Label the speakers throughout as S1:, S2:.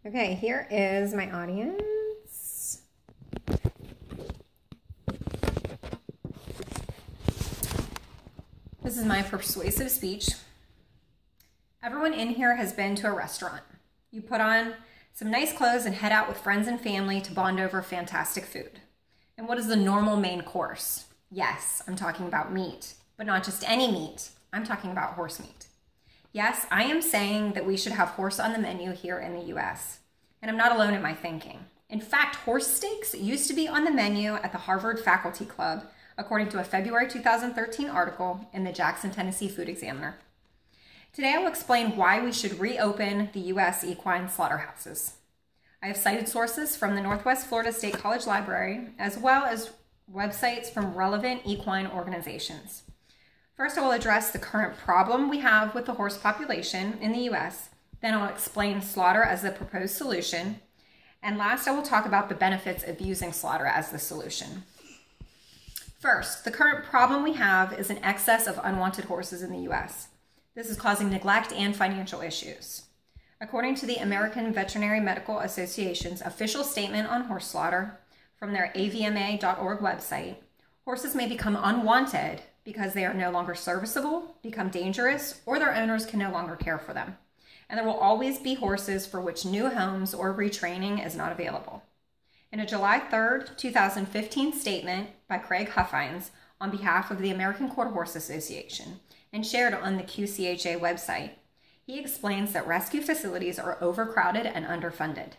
S1: Okay, here is my audience. This is my persuasive speech. Everyone in here has been to a restaurant. You put on some nice clothes and head out with friends and family to bond over fantastic food. And what is the normal main course? Yes, I'm talking about meat, but not just any meat. I'm talking about horse meat. Yes, I am saying that we should have horse on the menu here in the US. And I'm not alone in my thinking. In fact, horse steaks used to be on the menu at the Harvard Faculty Club, according to a February 2013 article in the Jackson, Tennessee Food Examiner. Today I will explain why we should reopen the US equine slaughterhouses. I have cited sources from the Northwest Florida State College Library, as well as websites from relevant equine organizations. First, I will address the current problem we have with the horse population in the US. Then I will explain slaughter as the proposed solution. And last, I will talk about the benefits of using slaughter as the solution. First, the current problem we have is an excess of unwanted horses in the US. This is causing neglect and financial issues. According to the American Veterinary Medical Association's official statement on horse slaughter from their avma.org website, horses may become unwanted because they are no longer serviceable, become dangerous, or their owners can no longer care for them. And there will always be horses for which new homes or retraining is not available. In a July 3rd, 2015 statement by Craig Huffines on behalf of the American Quarter Horse Association and shared on the QCHA website, he explains that rescue facilities are overcrowded and underfunded.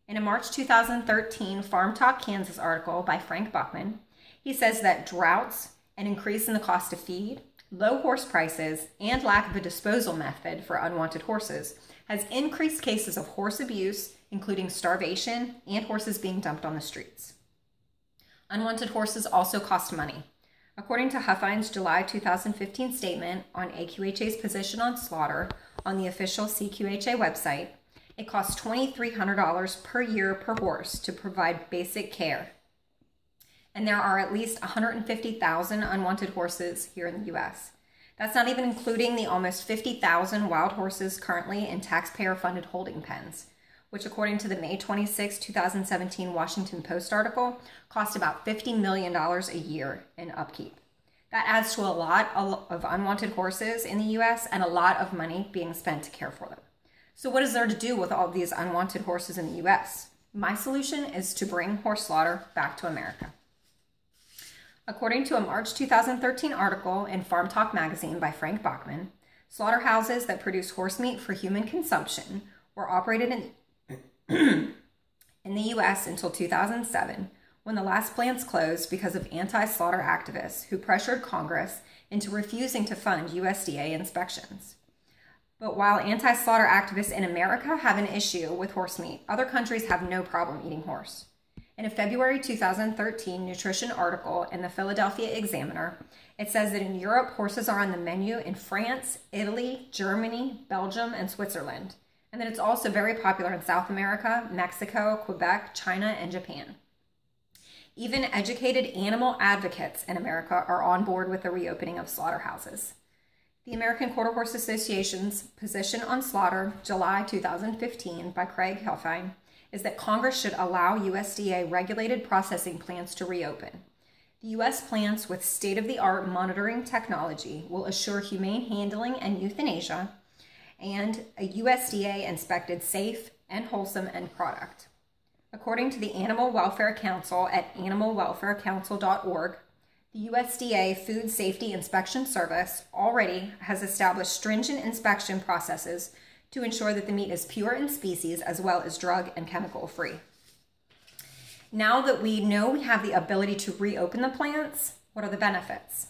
S1: In a March 2013 Farm Talk Kansas article by Frank Buckman, he says that droughts, an increase in the cost of feed, low horse prices, and lack of a disposal method for unwanted horses has increased cases of horse abuse, including starvation and horses being dumped on the streets. Unwanted horses also cost money. According to Huffines' July 2015 statement on AQHA's position on slaughter on the official CQHA website, it costs $2,300 per year per horse to provide basic care. And there are at least 150,000 unwanted horses here in the US. That's not even including the almost 50,000 wild horses currently in taxpayer-funded holding pens, which according to the May 26, 2017 Washington Post article, cost about $50 million a year in upkeep. That adds to a lot of unwanted horses in the US and a lot of money being spent to care for them. So what is there to do with all these unwanted horses in the US? My solution is to bring horse slaughter back to America. According to a March 2013 article in Farm Talk magazine by Frank Bachman, slaughterhouses that produce horse meat for human consumption were operated in the U.S. until 2007, when the last plants closed because of anti-slaughter activists who pressured Congress into refusing to fund USDA inspections. But while anti-slaughter activists in America have an issue with horse meat, other countries have no problem eating horse. In a February 2013 nutrition article in the Philadelphia Examiner, it says that in Europe, horses are on the menu in France, Italy, Germany, Belgium, and Switzerland, and that it's also very popular in South America, Mexico, Quebec, China, and Japan. Even educated animal advocates in America are on board with the reopening of slaughterhouses. The American Quarter Horse Association's position on slaughter, July 2015, by Craig Huffines, is that Congress should allow USDA regulated processing plants to reopen. The U.S. plants with state-of-the-art monitoring technology will assure humane handling and euthanasia and a USDA-inspected safe and wholesome end product. According to the Animal Welfare Council at animalwelfarecouncil.org, the USDA Food Safety Inspection Service already has established stringent inspection processes to ensure that the meat is pure in species as well as drug and chemical free. Now that we know we have the ability to reopen the plants, what are the benefits?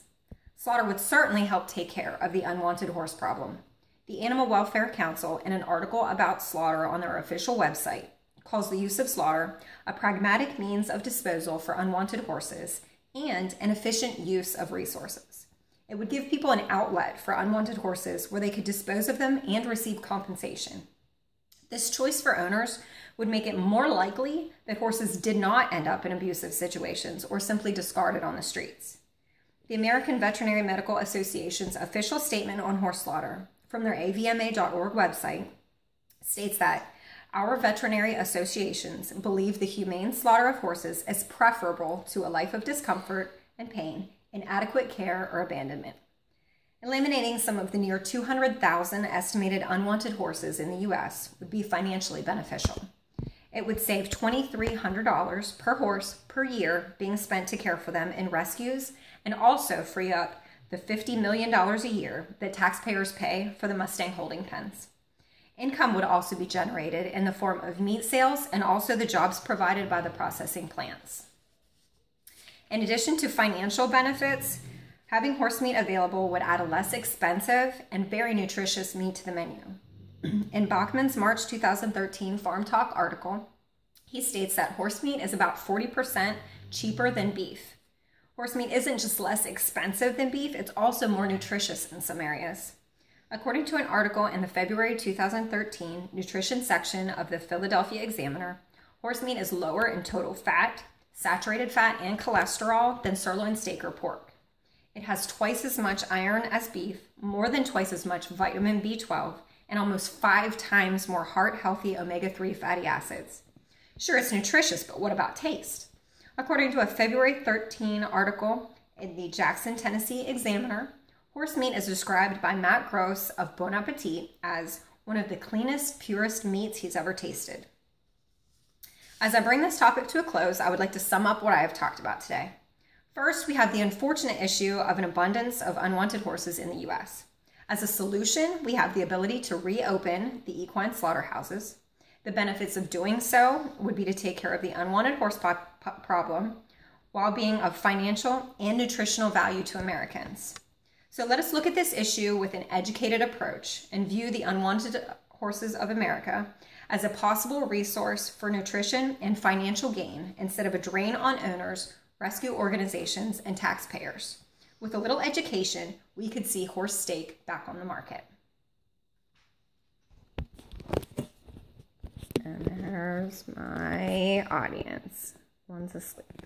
S1: Slaughter would certainly help take care of the unwanted horse problem. The Animal Welfare Council, in an article about slaughter on their official website, calls the use of slaughter a pragmatic means of disposal for unwanted horses and an efficient use of resources. It would give people an outlet for unwanted horses where they could dispose of them and receive compensation. This choice for owners would make it more likely that horses did not end up in abusive situations or simply discarded on the streets. The American Veterinary Medical Association's official statement on horse slaughter from their avma.org website states that Our veterinary associations believe the humane slaughter of horses is preferable to a life of discomfort and pain, inadequate care, or abandonment. Eliminating some of the near 200,000 estimated unwanted horses in the U.S. would be financially beneficial. It would save $2,300 per horse per year being spent to care for them in rescues, and also free up the $50 million a year that taxpayers pay for the Mustang holding pens. Income would also be generated in the form of meat sales and also the jobs provided by the processing plants. In addition to financial benefits, having horse meat available would add a less expensive and very nutritious meat to the menu. In Bachman's March 2013 Farm Talk article, he states that horse meat is about 40% cheaper than beef. Horse meat isn't just less expensive than beef, it's also more nutritious in some areas. According to an article in the February 2013 nutrition section of the Philadelphia Examiner, horse meat is lower in total fat, saturated fat, and cholesterol than sirloin steak or pork. It has twice as much iron as beef, more than twice as much vitamin B12, and almost 5 times more heart-healthy omega-3 fatty acids. Sure, it's nutritious, but what about taste? According to a February 13 article in the Jackson, Tennessee Examiner, horse meat is described by Matt Gross of Bon Appetit as one of the cleanest, purest meats he's ever tasted. As I bring this topic to a close, I would like to sum up what I have talked about today. First, we have the unfortunate issue of an abundance of unwanted horses in the U.S. As a solution, we have the ability to reopen the equine slaughterhouses. The benefits of doing so would be to take care of the unwanted horse problem while being of financial and nutritional value to Americans. So let us look at this issue with an educated approach and view the unwanted horses of America as a possible resource for nutrition and financial gain instead of a drain on owners, rescue organizations, and taxpayers. With a little education, we could see horse steak back on the market. And there's my audience. One's asleep.